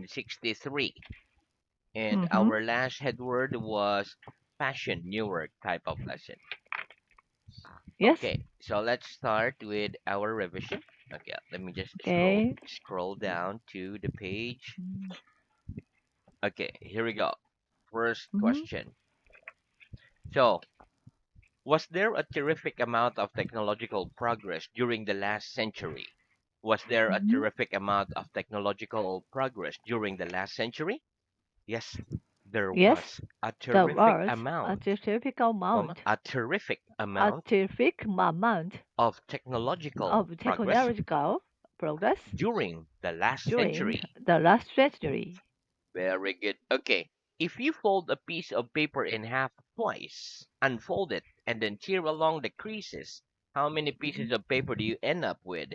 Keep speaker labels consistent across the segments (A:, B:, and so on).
A: 63. And
B: Mm-hmm.
A: our last head word was fashion, newer type of lesson.
B: Yes.
A: Okay, so let's start with our revision. Okay, let me just
B: Okay.
A: scroll down to the page.
B: Mm-hmm.
A: Okay, here we go. First
B: Mm-hmm.
A: question. So, was there a terrific amount of technological progress during the last century? Was there a
B: Mm-hmm.
A: terrific amount of technological progress during the last century? Yes, there
B: Yes.
A: was a
B: The
A: terrific
B: was
A: amount,
B: a
A: terrific amount
B: terrific amount
A: of technological
B: of
A: progress
B: technological progress
A: during the last
B: during
A: century.
B: the last century.
A: Very good. Okay. If you fold a piece of paper in half twice, unfold it, and then tear along the creases, how many pieces
B: Mm-hmm.
A: of paper do you end up with?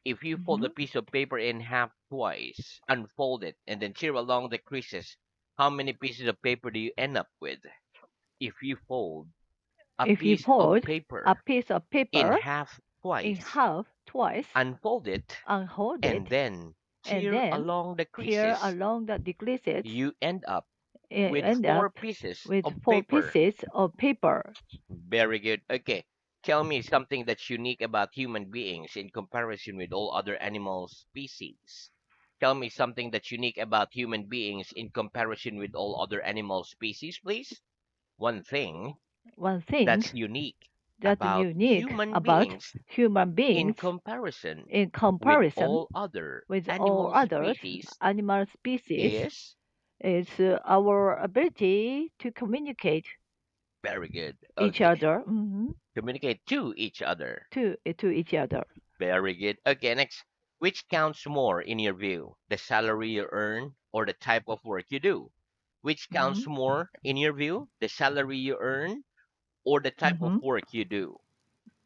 A: If you fold
B: Mm-hmm.
A: a piece of paper in half twice, unfold it, and then tear along the creases, how many pieces of paper do you end up with? If you fold a
B: If you
A: piece of
B: fold a
A: paper
B: piece of
A: in
B: paper
A: half
B: in
A: twice,
B: half twice,
A: unfold it,
B: unfold
A: and
B: it,
A: then
B: and
A: tear
B: then
A: along the
B: tear
A: creases,
B: along the decreases,
A: you end up with
B: end
A: four
B: up
A: pieces
B: with
A: of
B: four
A: paper.
B: pieces of paper.
A: Very good. Okay. Tell me something that's unique about human beings in comparison with all other animal species. Tell me something that's unique about human beings in comparison with all other animal species, please. One thing
B: One thing
A: that's unique
B: that's
A: about
B: unique
A: human
B: about
A: beings
B: human
A: in
B: beings
A: comparison
B: in
A: with
B: comparison
A: all other
B: with all
A: animal
B: other
A: species
B: animal species
A: is
B: is our ability to communicate
A: very good.
B: each
A: Okay.
B: other
A: Communicate to each other.
B: to each other.
A: Very good. Okay, next. Which counts more in your view? The salary you earn or the type of work you do? Which
B: Mm-hmm.
A: counts more in your view? The salary you earn or the type of
B: Mm-hmm.
A: work you do?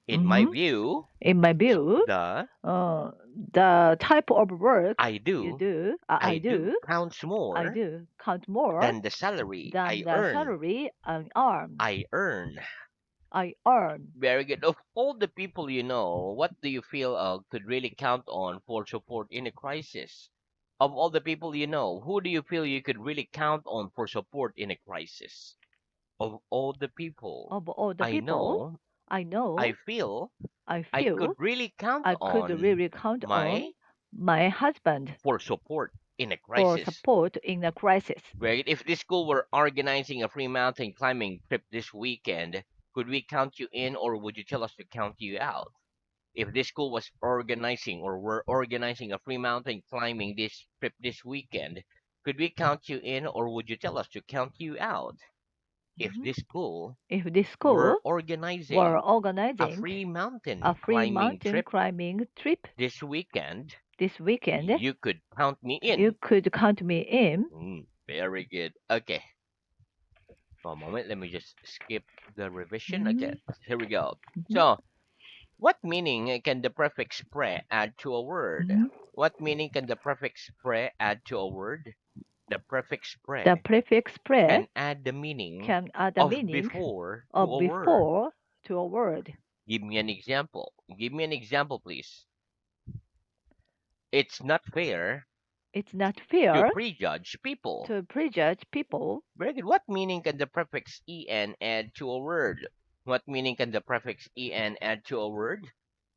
A: In my
B: Mm-hmm.
A: view,
B: In my view,
A: the
B: uh, the type of work
A: I
B: you
A: do,
B: do,
A: I do counts
B: I
A: more
B: do count more
A: than the salary
B: than the salary
A: I earn.
B: I earn.
A: Very good. Of all the people you know, what do you feel could really count on for support in a crisis? Of all the people you know, who do you feel you could really count on for support in a crisis? Of all the people
B: Of all the
A: I
B: people
A: know,
B: I
A: I
B: know,
A: feel
B: I
A: I could
B: feel
A: really count
B: I could
A: on
B: really count
A: my
B: on my husband
A: for support in a
B: for
A: crisis.
B: support in a crisis.
A: Right? If this school were organizing a free mountain climbing trip this weekend, could we count you in or would you tell us to count you out? If this school was organizing or were organizing a free mountain climbing this trip this weekend, could we count you in or would you tell us to count you out? If
B: Mhm.
A: this school
B: If this
A: were
B: school were
A: organizing a
B: organizing
A: free
B: a
A: mountain
B: free
A: climbing
B: mountain
A: trip
B: climbing trip
A: this weekend,
B: this weekend,
A: you could count me
B: you
A: in.
B: could count me in.
A: Very good. Okay, one moment. Let me just skip the revision again.
B: Mhm.
A: Here we go.
B: Mhm.
A: So, what meaning can the prefix pre add to a word?
B: Mhm.
A: What meaning can the prefix pre add to a word? The prefix
B: The
A: pre
B: prefix pre
A: can add the meaning
B: can add the
A: of
B: meaning
A: before to
B: of
A: a word.
B: before to a word.
A: Give me an example. Give me an example, please. It's not fair
B: It's not
A: to
B: fair
A: prejudge people.
B: to prejudge people.
A: Very good. What meaning can the prefix en add to a word? What meaning can the prefix en add to a word?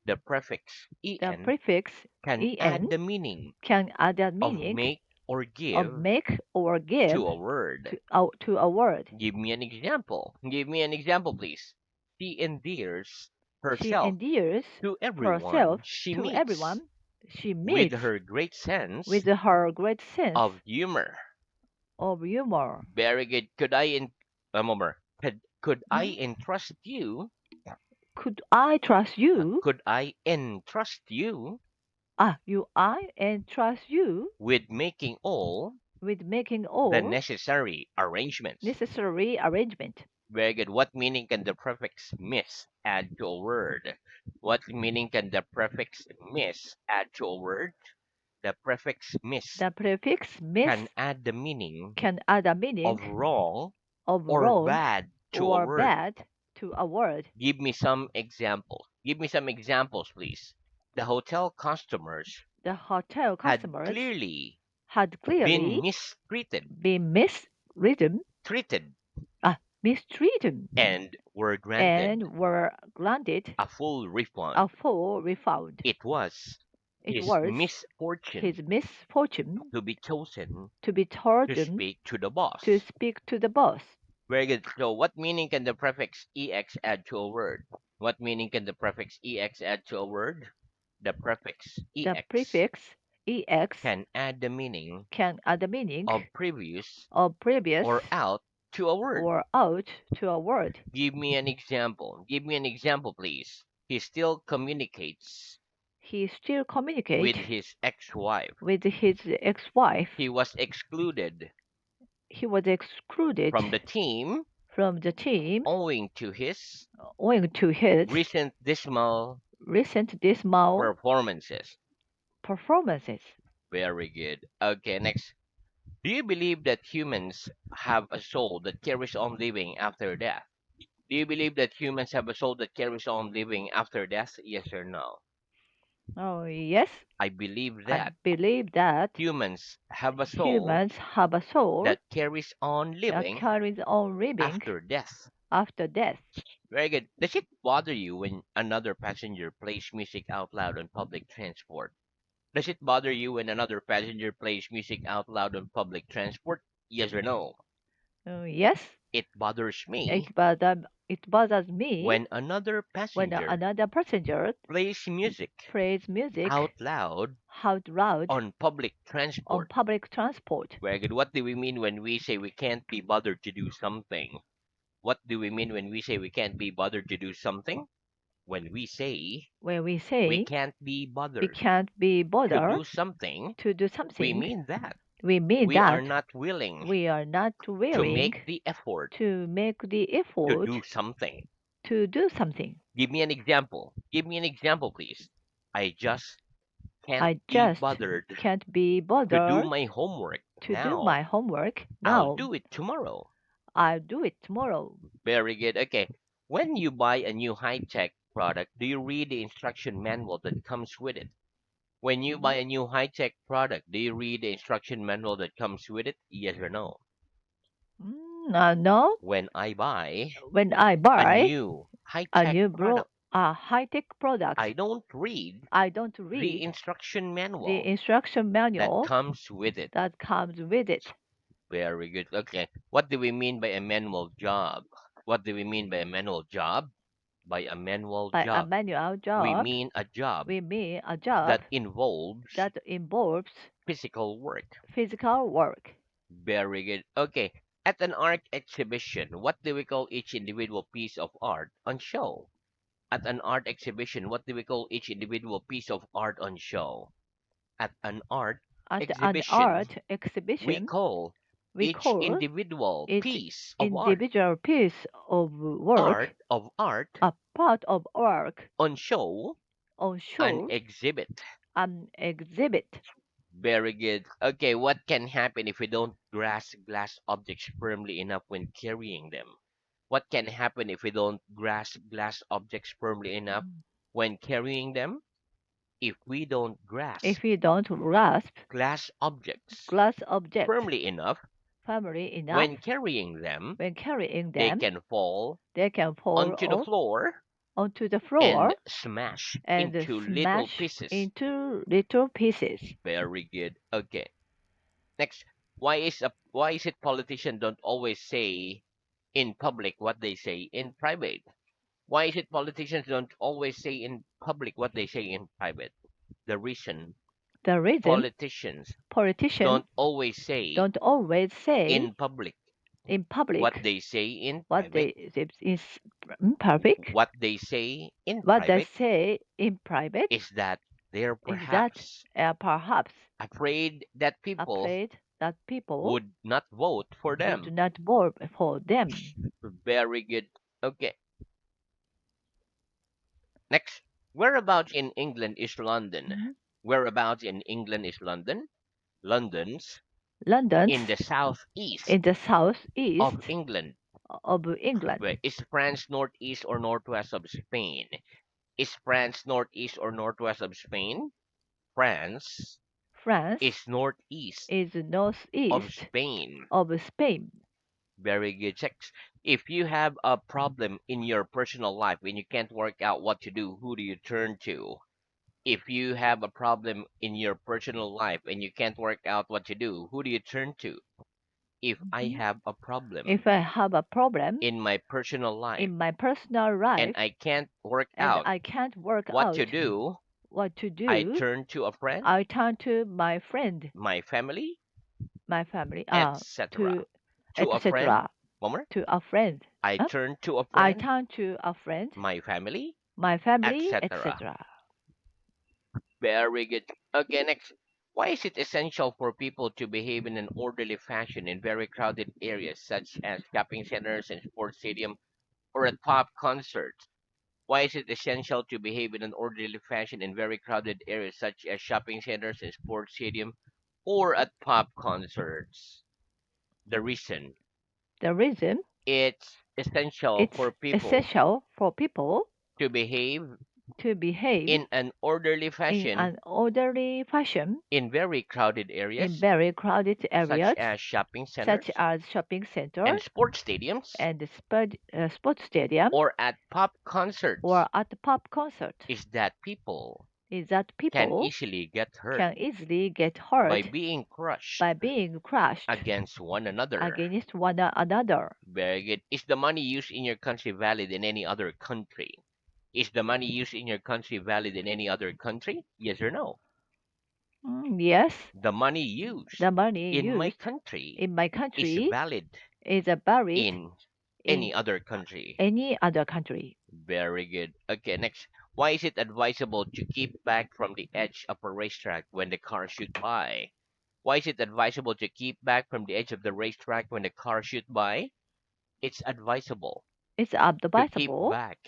A: The prefix
B: The
A: en
B: prefix
A: can
B: en
A: add the meaning
B: can add the
A: of
B: meaning
A: make or
B: of
A: give
B: make or give
A: to a word.
B: to a word.
A: Give me an example. Give me an example, please. She endears
B: She
A: herself
B: endears
A: to everyone
B: herself
A: she
B: to
A: meets
B: everyone she
A: with
B: meets
A: her great sense
B: with her great sense
A: of humor.
B: of humor.
A: Very good. Could I in moment? Could I
B: Mhm.
A: entrust you?
B: Could I trust you?
A: Could I entrust you
B: I entrust you
A: with making all
B: with making
A: the
B: all
A: necessary arrangements?
B: necessary arrangement.
A: Very good. What meaning can the prefix miss add to a word? What meaning can the prefix miss add to a word? The prefix miss
B: The prefix
A: can
B: miss
A: add the meaning
B: can add a meaning
A: of wrong
B: of
A: or
B: wrong
A: bad to a
B: or
A: word.
B: bad to a word.
A: Give me some examples. Give me some examples, please. The hotel customers
B: The hotel
A: had
B: customers
A: clearly
B: had
A: been
B: clearly
A: mistreated,
B: been misridden,
A: treated,
B: mistreated,
A: and were granted
B: and were granted
A: a full refund.
B: a full refund.
A: It was
B: It
A: his
B: was
A: misfortune
B: his misfortune
A: to be chosen
B: to be
A: to
B: chosen
A: speak to the
B: to
A: boss.
B: speak to the boss.
A: Very good. So, what meaning can the prefix ex add to a word? What meaning can the prefix ex add to a word? The prefix
B: The
A: ex
B: prefix ex
A: can add the meaning
B: can add the meaning
A: of previous
B: of previous
A: or out to a word.
B: or out to a word.
A: Give me an example. Give me an example, please. He still communicates
B: He still communicates
A: with his ex-wife.
B: with his ex-wife.
A: He was excluded
B: He was excluded
A: from the team
B: from the team
A: owing to his
B: owing to his
A: recent dismal
B: recent dismal
A: performances.
B: performances.
A: Very good. Okay, next. Do you believe that humans have a soul that carries on living after death? Do you believe that humans have a soul that carries on living after death? Yes or no?
B: Oh, yes,
A: I believe
B: I
A: that
B: believe that
A: humans have a soul
B: humans have a soul
A: that carries on
B: that
A: living
B: carries on living
A: after death.
B: after death.
A: Very good. Does it bother you when another passenger plays music out loud on public transport? Does it bother you when another passenger plays music out loud on public transport? Yes or no?
B: Yes,
A: It bothers me
B: it bothers me
A: when another
B: when
A: passenger
B: another passenger
A: plays music
B: plays music
A: out loud
B: out loud
A: on public
B: on
A: transport.
B: public transport.
A: Very good. What do we mean when we say we can't be bothered to do something? What do we mean when we say we can't be bothered to do something? When we say
B: When we
A: we
B: say
A: can't be
B: we
A: bothered
B: can't be
A: to
B: bothered
A: do something,
B: to do
A: we
B: something,
A: mean that
B: we mean
A: we are
B: that
A: not willing
B: we are not
A: to
B: willing
A: make the effort
B: to make the
A: to
B: effort
A: do something.
B: to do something.
A: Give me an example. Give me an example, please. I just can't
B: I
A: be
B: just
A: bothered
B: can't be
A: to do
B: bothered
A: my homework
B: to do
A: now.
B: my homework
A: I'll
B: now.
A: do it tomorrow.
B: I'll do it tomorrow.
A: Very good. Okay. When you buy a new high-tech product, do you read the instruction manual that comes with it? When you buy
B: Mhm.
A: a new high-tech product, do you read the instruction manual that comes with it? Yes or no?
B: No,
A: When I buy
B: when I
A: a
B: buy
A: new
B: a
A: high-tech
B: new
A: product,
B: high-tech product,
A: I don't read
B: I don't
A: the
B: read
A: instruction
B: the
A: manual
B: instruction
A: that
B: manual
A: comes with it.
B: that comes with it.
A: Very good. Okay. What do we mean by a manual job? What do we mean by a manual job? By a manual
B: By a
A: job,
B: manual
A: we
B: job,
A: mean a job
B: we mean a job
A: that involves
B: that involves
A: physical work.
B: physical work.
A: Very good. Okay. At an art exhibition, what do we call each individual piece of art on show? At an art exhibition, what do we call each individual piece of art on show? At an art
B: At an
A: exhibition,
B: art
A: we
B: exhibition,
A: call
B: we
A: each
B: call
A: individual
B: each
A: piece of art,
B: individual piece of work,
A: art
B: a part of work,
A: on show,
B: on
A: an
B: show,
A: exhibit.
B: an exhibit.
A: Very good. Okay, what can happen if we don't grasp glass objects firmly enough when carrying them? What can happen if we don't grasp glass objects firmly enough
B: Mm.
A: when carrying them? If we don't
B: If
A: grasp
B: we don't grasp
A: glass objects
B: glass object
A: firmly enough
B: firmly enough
A: when carrying them,
B: when carrying
A: they
B: them,
A: can fall
B: they can fall
A: onto the
B: off
A: floor
B: onto the
A: and
B: floor
A: smash
B: and
A: into little
B: smash
A: pieces.
B: into little pieces.
A: Very good. Okay. Next, why is it politicians don't always say in public what they say in private? Why is it politicians don't always say in public what they say in private? The reason
B: The reason
A: politicians
B: politicians
A: don't always say
B: don't always say
A: in public
B: in
A: what
B: public
A: they say in
B: what
A: private,
B: they is in public,
A: what they say in
B: what they
A: private
B: say in private
A: is that they're
B: is that
A: perhaps
B: perhaps
A: afraid that people
B: afraid that people
A: would not vote for
B: would
A: them.
B: not vote for them.
A: Very good. Okay. Next, whereabouts in England is London?
B: Mhm.
A: Whereabouts in England is London? London's in
B: London's
A: the southeast
B: in the
A: of
B: southeast
A: England.
B: of England.
A: Where is France northeast or northwest of Spain? Is France northeast or northwest of Spain? France
B: France
A: is northeast
B: is
A: of
B: northeast
A: Spain.
B: of Spain.
A: Very good. Six. If you have a problem in your personal life and you can't work out what to do, who do you turn to? If you have a problem in your personal life and you can't work out what to do, who do you turn to? If I
B: Mhm.
A: have a problem
B: If I have a problem
A: in my personal life
B: in my personal
A: and
B: life
A: I can't work
B: and
A: out
B: I can't work
A: what to
B: out
A: do,
B: what to
A: I
B: do,
A: turn to a friend,
B: I turn to my friend,
A: my family,
B: my family,
A: etc.
B: to
A: To a friend,
B: etc.
A: one more.
B: To a friend.
A: I
B: Huh?
A: turn to a
B: I
A: friend,
B: turn to a friend,
A: my family,
B: my family,
A: etc.
B: etc.
A: Very good. Okay, next. Why is it essential for people to behave in an orderly fashion in very crowded areas such as shopping centers and sports stadium or at pop concerts? Why is it essential to behave in an orderly fashion in very crowded areas such as shopping centers and sports stadium or at pop concerts? The reason
B: The reason
A: it's essential
B: it's
A: for people
B: essential for people
A: to behave
B: to behave
A: in an orderly
B: in
A: fashion
B: an orderly fashion
A: in very crowded
B: in
A: areas
B: very crowded
A: such
B: areas
A: as shopping
B: such
A: centers
B: as shopping
A: and
B: centers
A: sports stadiums
B: and sports stadium
A: or at pop
B: or
A: concerts
B: at the pop concert
A: is that people
B: is that
A: can
B: people
A: easily get hurt
B: can easily get
A: by
B: hurt
A: being crushed
B: by being crushed
A: against one another.
B: against one another.
A: Very good. Is the money used in your country valid in any other country? Is the money used in your country valid in any other country? Yes or no?
B: Yes,
A: The money used
B: the money
A: in my
B: used
A: country
B: in my
A: is
B: country
A: valid
B: is buried
A: in
B: in
A: any other country.
B: any other country.
A: Very good. Okay, next. Why is it advisable to keep back from the edge of a racetrack when the car shoot by? Why is it advisable to keep back from the edge of the racetrack when the car shoot by? It's advisable
B: It's
A: to keep
B: advisable
A: back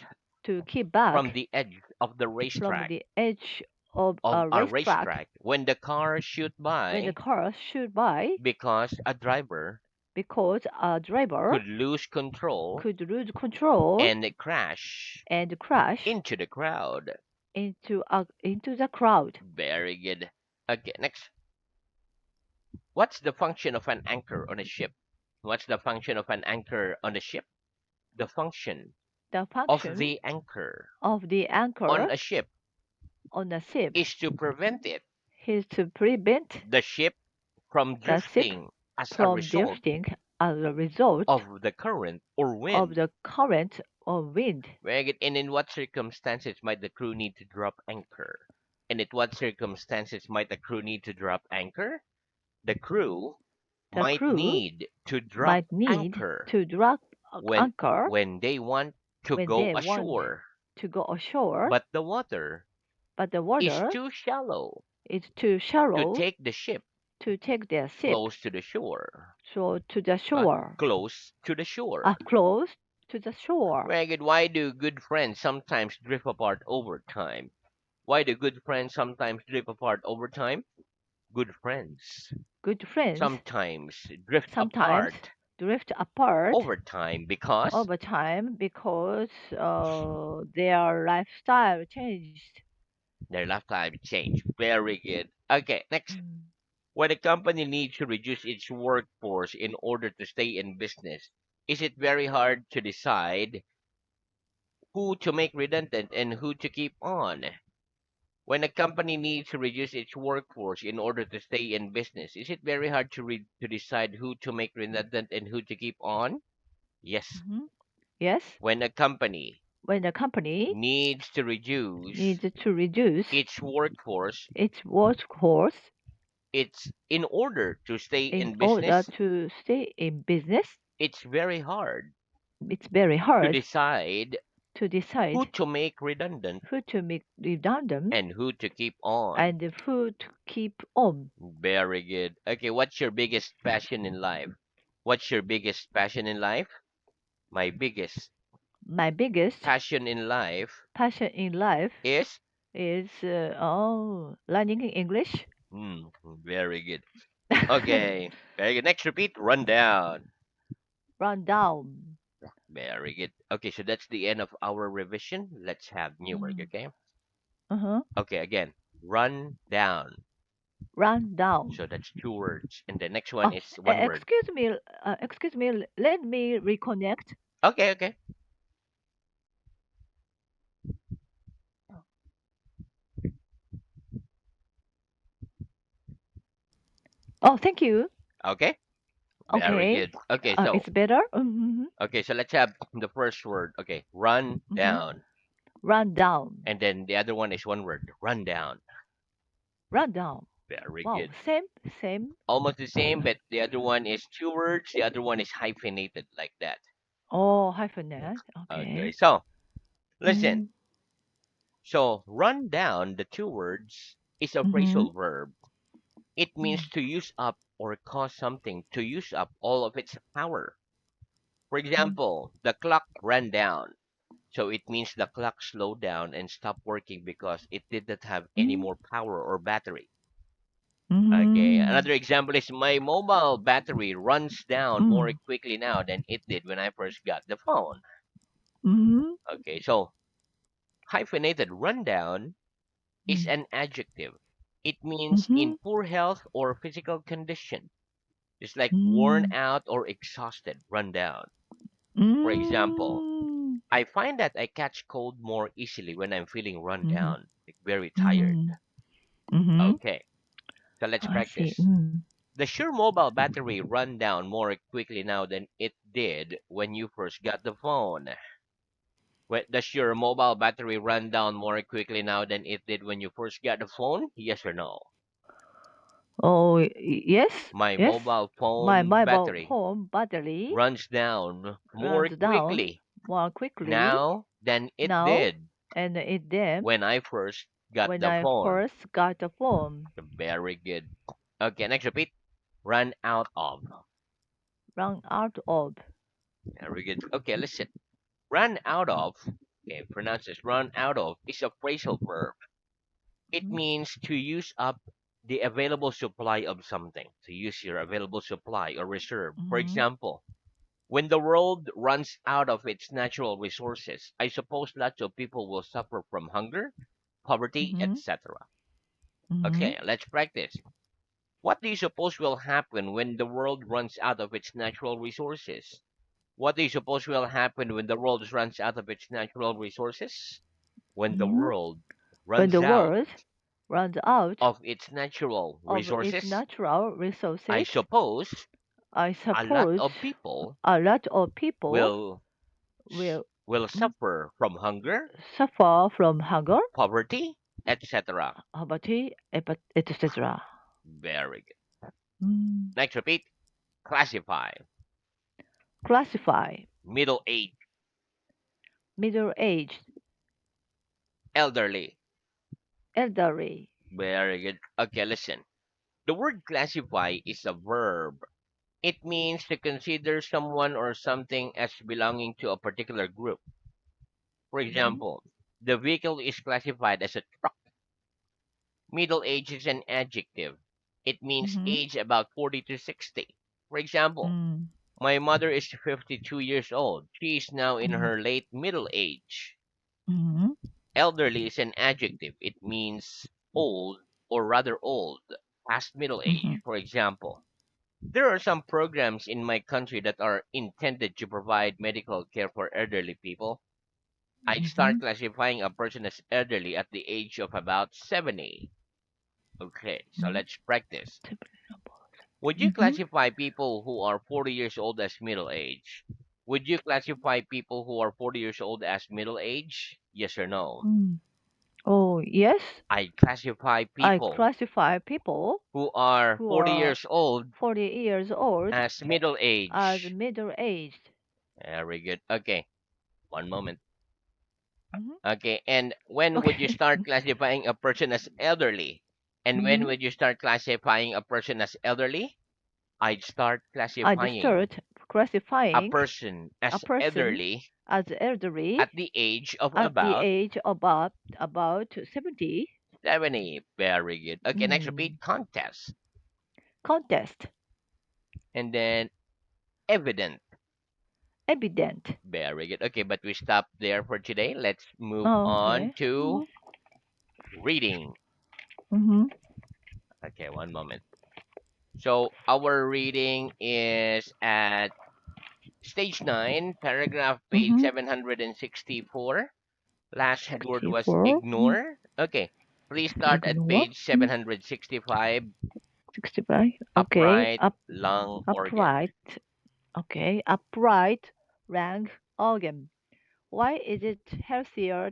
B: to keep
A: from
B: back
A: the edge of the
B: from
A: racetrack
B: the edge of
A: of
B: a
A: a
B: racetrack
A: racetrack when the car shoot
B: when the
A: by
B: cars shoot by
A: because a driver
B: because a driver
A: could lose control
B: could lose control
A: and crash
B: and crash
A: into the crowd.
B: into the crowd.
A: Very good. Okay, next. What's the function of an anchor on a ship? What's the function of an anchor on a ship? The function
B: The
A: of
B: function
A: the anchor
B: of the
A: on
B: anchor
A: a ship
B: on a ship
A: is to prevent it,
B: is to prevent
A: the ship, from
B: the ship
A: drifting as a
B: from
A: result
B: drifting as a result
A: of the current or
B: of
A: wind.
B: the current or wind.
A: Very good. And in what circumstances might the crew need to drop anchor? And at what circumstances might the crew need to drop anchor? The crew
B: The
A: might
B: crew
A: need to drop
B: might need
A: anchor
B: to drop
A: when
B: anchor
A: they want to
B: when
A: go
B: they want
A: ashore,
B: to go ashore,
A: but the water
B: but the
A: is
B: water
A: too shallow
B: is too
A: to
B: shallow
A: take the ship
B: to take their ship
A: close to the shore.
B: so to the shore,
A: Close to the shore.
B: close to the shore.
A: Very good. Why do good friends sometimes drift apart over time? Why do good friends sometimes drift apart over time? Good friends
B: Good friends
A: sometimes drift
B: sometimes
A: apart
B: drift apart
A: over time because
B: over time because their lifestyle changed.
A: their lifetime change. Very good. Okay, next.
B: Mm.
A: When a company needs to reduce its workforce in order to stay in business, is it very hard to decide who to make redundant and who to keep on? When a company needs to reduce its workforce in order to stay in business, is it very hard to decide who to make redundant and who to keep on? Yes.
B: Mhm. Yes,
A: When a company
B: when a company
A: needs to reduce
B: needs to reduce
A: its workforce,
B: its workforce
A: it's in order to stay
B: in
A: in
B: order
A: business,
B: to stay in business,
A: it's very hard
B: it's very
A: to
B: hard
A: decide
B: to
A: who
B: decide
A: to make redundant
B: who to make redundant
A: and who to keep on.
B: and who to keep on.
A: Very good. Okay, what's your biggest passion in life? What's your biggest passion in life? My biggest
B: My biggest
A: passion in life
B: passion in life
A: is
B: is learning English.
A: hmm, very good. Okay, very good. Next, repeat rundown.
B: Run down.
A: Very good. Okay, so that's the end of our revision. Let's have new work,
B: Mm.
A: okay?
B: Uh-huh.
A: Okay, again, run down.
B: Run down.
A: So that's two words. And the next one
B: Oh,
A: is one word.
B: excuse me. Let me reconnect.
A: Okay, okay,
B: Oh, thank you.
A: okay. Very
B: Okay,
A: good. Okay, so
B: it's better. Mm-hmm.
A: let's have the first word. Okay, run
B: Mm-hmm.
A: down.
B: Run down.
A: And then the other one is one word. Run down.
B: Run down.
A: Very
B: Wow,
A: good.
B: same.
A: Almost the same, but the other one is two words. The other one is hyphenated like that.
B: Oh, hyphenate.
A: Okay,
B: Okay.
A: so listen.
B: Mm-hmm.
A: So run down, the two words, is a
B: Mm-hmm.
A: phrasal verb. It means to use up or cause something to use up all of its power. For example, the clock ran down. So it means the clock slowed down and stopped working because it did not have any
B: Mm-hmm.
A: more power or battery. Okay,
B: Mm-hmm.
A: another example is my mobile battery runs down more
B: Mm-hmm.
A: quickly now than it did when I first got the phone.
B: Mm-hmm.
A: Okay, so hyphenated rundown is
B: Mm-hmm.
A: an adjective. It means
B: Mm-hmm.
A: in poor health or physical condition. It's like worn
B: Mm-hmm.
A: out or exhausted, run down. For example,
B: Mm-hmm.
A: I find that I catch cold more easily when I'm feeling run
B: Mm-hmm.
A: down, like very tired.
B: Mm-hmm. Mm-hmm.
A: Okay, so let's
B: I see.
A: practice. Does your mobile battery run down more quickly now than it did when you first got the phone? Does your mobile battery run down more quickly now than it did when you first got the phone? Yes or no?
B: Oh, yes,
A: My
B: yes.
A: mobile
B: My
A: phone
B: mobile
A: battery
B: phone battery
A: runs down more
B: runs down
A: quickly
B: more quickly
A: now than it
B: now,
A: did
B: and it did
A: when I first got
B: when
A: the
B: I
A: phone.
B: first got the phone.
A: Very good. Okay, next repeat. Run out of.
B: Run out of.
A: Very good. Okay, listen. Run out of, okay, pronounce this. Run out of is a phrasal verb. It
B: Mm-hmm.
A: means to use up the available supply of something, to use your available supply or reserve. For
B: Mm-hmm.
A: example, when the world runs out of its natural resources, I suppose lots of people will suffer from hunger, poverty,
B: Mm-hmm.
A: etc.
B: Mm-hmm.
A: Okay, let's practice. What do you suppose will happen when the world runs out of its natural resources? What do you suppose will happen when the world runs out of its natural resources? When the
B: Mm-hmm.
A: world
B: When
A: runs
B: the
A: out
B: world runs out
A: of its natural
B: of its
A: resources,
B: natural
A: I
B: resources,
A: suppose
B: I
A: a lot
B: suppose
A: of people
B: a lot of people
A: will
B: will
A: will
B: mm,
A: suffer from hunger,
B: suffer from hunger,
A: poverty, etc.
B: poverty, etc.
A: Very good.
B: Mm.
A: Next, repeat. Classify.
B: Classify
A: Middle age,
B: middle aged,
A: elderly.
B: elderly.
A: Very good. Okay, listen. The word classify is a verb. It means to consider someone or something as belonging to a particular group. For
B: Mm-hmm.
A: example, the vehicle is classified as a truck. Middle age is an adjective. It means
B: Mm-hmm.
A: age about 40 to 60. For example,
B: Mm.
A: my mother is 52 years old. She is now in
B: Mm.
A: her late middle age.
B: Mm-hmm.
A: Elderly is an adjective. It means old or rather old, past middle age.
B: Mm-hmm.
A: For example, there are some programs in my country that are intended to provide medical care for elderly people. I'd
B: Mm-hmm.
A: start classifying a person as elderly at the age of about 70. Okay, so let's practice. Would you
B: Mm-hmm.
A: classify people who are 40 years old as middle age? Would you classify people who are 40 years old as middle age? Yes or no?
B: Mm. Oh, yes.
A: I classify
B: I
A: people
B: classify people
A: who are
B: who
A: 40
B: are
A: years old
B: 40 years old
A: as middle
B: as
A: age.
B: middle aged.
A: Very good. Okay, one moment.
B: Mm-hmm.
A: Okay, and when would you
B: Okay.
A: start classifying a person as elderly? And when
B: Mm-hmm.
A: would you start classifying a person as elderly? I'd start
B: I just
A: classifying
B: start
A: a
B: classifying
A: person
B: a
A: as
B: person
A: elderly
B: as elderly
A: at the age of
B: at the
A: about
B: age about 70.
A: 70. Very good. Okay, next
B: Mm.
A: repeat contest.
B: Contest.
A: And then evident.
B: Evident.
A: Very good. Okay, but we stop there for today. Let's move
B: Oh,
A: on
B: okay.
A: to
B: Mm-hmm.
A: reading.
B: Mm-hmm.
A: Okay, one moment. So our reading is at stage 9, paragraph page
B: Mm-hmm.
A: 764. Last word was
B: 64.
A: ignore. Okay, please start at
B: Ignore.
A: page 765.
B: 65. Okay.
A: Upright lung organ.
B: Upright. Okay. Upright rank organ. Why is it healthier